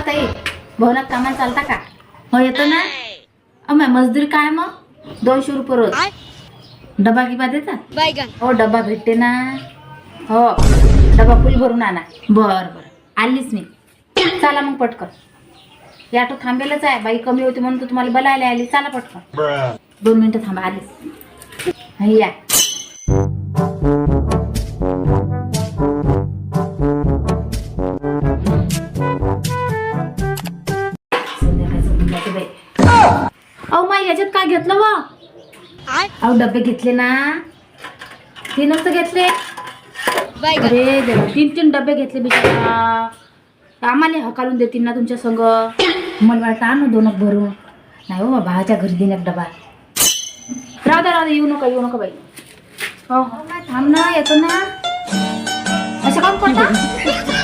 ताई भवनात कामाला चालता का? हो येतो ना. मग मजदूरी काय मग 200 रुपये रोज. डबा गिबा देता? हो डबा भेटते ना. हो डबा फुल भरून आणा. बर बर आलीच मी. चला मग पटकन. या ऑटो थांबेलच आहे. बाई कमी होती म्हणून तर तुम्हाला बोलायला आली. चला पटकन. 2 मिनिटं थांबा आलीच. या अहो माई याच्यात काय घेतलं वा? अहो डबे घेतले ना. 3च तर घेतले. अरे देवा 3 डबे घेतले बिचारा. आम्हाला हकालून देतील ना तुमच्या संग. मला वाटतं आणू 2 भरून. नाही हो भावाच्या घरी देईन एक डबा. राहू द्या येऊ नका बाई. हो हो थांब ना येतो ना. असं काम करता